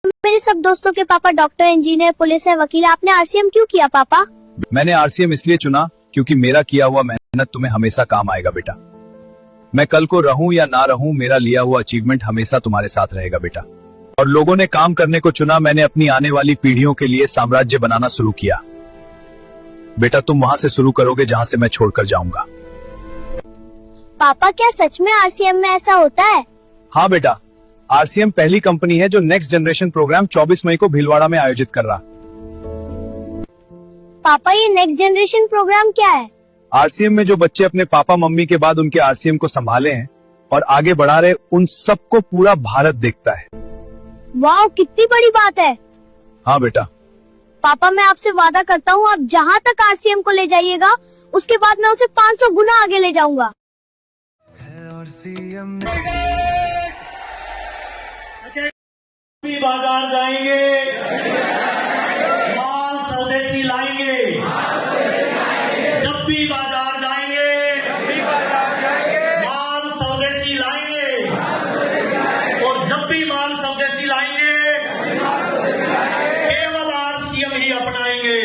मेरे सब दोस्तों के पापा डॉक्टर, इंजीनियर, पुलिस है, वकील है। आपने आरसीएम क्यों किया पापा? मैंने आरसीएम इसलिए चुना क्योंकि मेरा किया हुआ मेहनत तुम्हें हमेशा काम आएगा बेटा। मैं कल को रहूं या ना रहूं, मेरा लिया हुआ अचीवमेंट हमेशा तुम्हारे साथ रहेगा बेटा। और लोगों ने काम करने को चुना, मैंने अपनी आने वाली पीढ़ियों के लिए साम्राज्य बनाना शुरू किया। बेटा तुम वहां से शुरू करोगे जहां से मैं छोड़कर जाऊंगा। पापा क्या सच में आरसीएम में ऐसा होता है? हाँ बेटा, आरसीएम पहली कंपनी है जो नेक्स्ट जनरेशन प्रोग्राम 24 मई को भीलवाड़ा में आयोजित कर रहा। पापा ये नेक्स्ट जनरेशन प्रोग्राम क्या है? आरसीएम में जो बच्चे अपने पापा मम्मी के बाद उनके आरसीएम को संभाले हैं और आगे बढ़ा रहे, उन सबको पूरा भारत देखता है। वाह, कितनी बड़ी बात है। हाँ बेटा। पापा मैं आपसे वादा करता हूँ, आप जहाँ तक आरसीएम को ले जाइएगा उसके बाद मैं उसे 500 गुना आगे ले जाऊंगा। बाजार जाएंगे, माल स्वदेशी लाएंगे। जब भी बाजार जाएंगे, माल स्वदेशी लाएंगे। और जब भी माल स्वदेशी लाएंगे, केवल आरसीएम ही अपनाएंगे,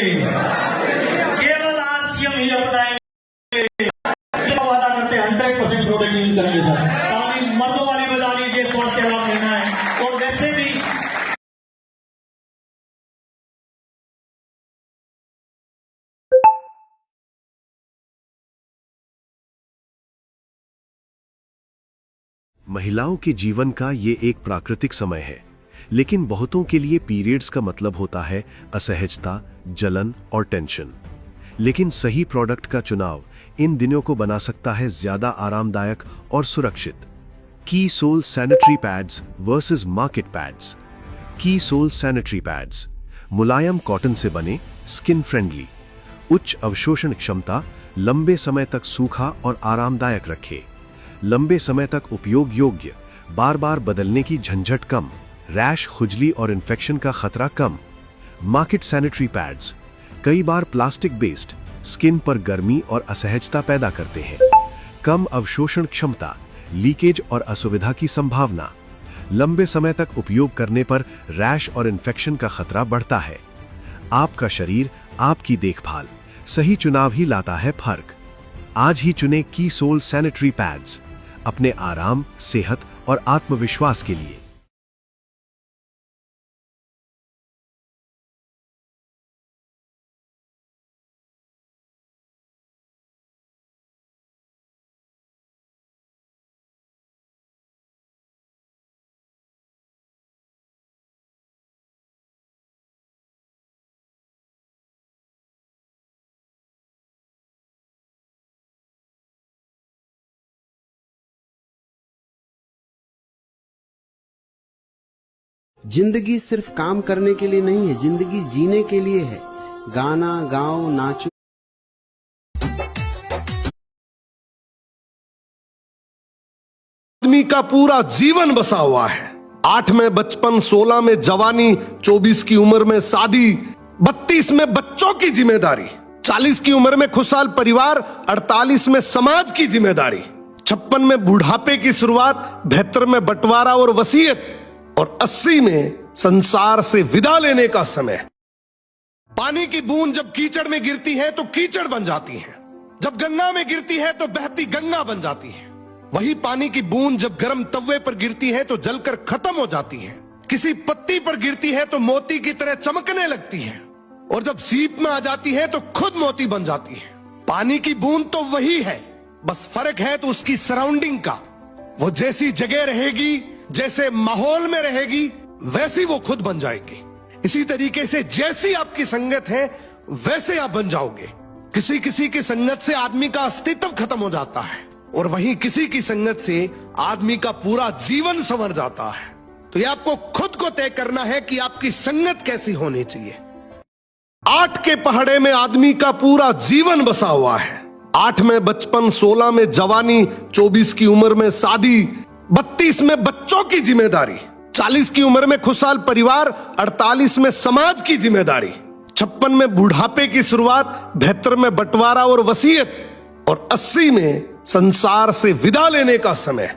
केवल आरसीएम ही अपनाएंगे। वादा करते हैं 100% प्रोडक्ट यूज करेंगे सर। ताली मर्दों वाली बजा लीजिए, स्वास्थ्य लाभ लेना है। और वैसे भी महिलाओं के जीवन का ये एक प्राकृतिक समय है, लेकिन बहुतों के लिए पीरियड्स का मतलब होता है असहजता, जलन और टेंशन। लेकिन सही प्रोडक्ट का चुनाव इन दिनों को बना सकता है ज्यादा आरामदायक और सुरक्षित। की सोल sanitary pads versus market pads. की सोल सैनिटरी पैड्स मुलायम कॉटन से बने, स्किन फ्रेंडली, उच्च अवशोषण क्षमता, लंबे समय तक सूखा और आरामदायक रखे, लंबे समय तक उपयोग योग्य, बार बार बदलने की झंझट कम, रैश, खुजली और इन्फेक्शन का खतरा कम। मार्केट सैनिटरी पैड्स कई बार प्लास्टिक बेस्ड, स्किन पर गर्मी और असहजता पैदा करते हैं। कम अवशोषण क्षमता, लीकेज और असुविधा की संभावना, लंबे समय तक उपयोग करने पर रैश और इन्फेक्शन का खतरा बढ़ता है। आपका शरीर, आपकी देखभाल, सही चुनाव ही लाता है फर्क। आज ही चुने की सोल सैनिटरी पैड्स अपने आराम, सेहत और आत्मविश्वास के लिए। जिंदगी सिर्फ काम करने के लिए नहीं है, जिंदगी जीने के लिए है। गाना गाओ, नाचो। आदमी का पूरा जीवन बसा हुआ है। 8 में बचपन, 16 में जवानी, 24 की उम्र में शादी, 32 में बच्चों की जिम्मेदारी, 40 की उम्र में खुशहाल परिवार, 48 में समाज की जिम्मेदारी, 56 में बुढ़ापे की शुरुआत, 72 में बंटवारा और वसीयत, और 80 में संसार से विदा लेने का समय। पानी की बूंद जब कीचड़ में गिरती है तो कीचड़ बन जाती है, जब गंगा में गिरती है तो बहती गंगा बन जाती है। वही पानी की बूंद जब गर्म तवे पर गिरती है तो जलकर खत्म हो जाती है। किसी पत्ती पर गिरती है तो मोती की तरह चमकने लगती है, और जब सीप में आ जाती है तो खुद मोती बन जाती है। पानी की बूंद तो वही है, बस फर्क है तो उसकी सराउंडिंग का। वो जैसी जगह रहेगी, जैसे माहौल में रहेगी, वैसी वो खुद बन जाएगी। इसी तरीके से जैसी आपकी संगत है वैसे आप बन जाओगे। किसी किसी की संगत से आदमी का अस्तित्व खत्म हो जाता है, और वहीं किसी की संगत से आदमी का पूरा जीवन संवर जाता है। तो ये आपको खुद को तय करना है कि आपकी संगत कैसी होनी चाहिए। 8 के पहाड़े में आदमी का पूरा जीवन बसा हुआ है। 8 में बचपन, 16 में जवानी, 24 की उम्र में शादी, 32 में बच्चों की जिम्मेदारी, 40 की उम्र में खुशहाल परिवार, 48 में समाज की जिम्मेदारी, 56 में बुढ़ापे की शुरुआत, 72 में बंटवारा और वसीयत, और 80 में संसार से विदा लेने का समय।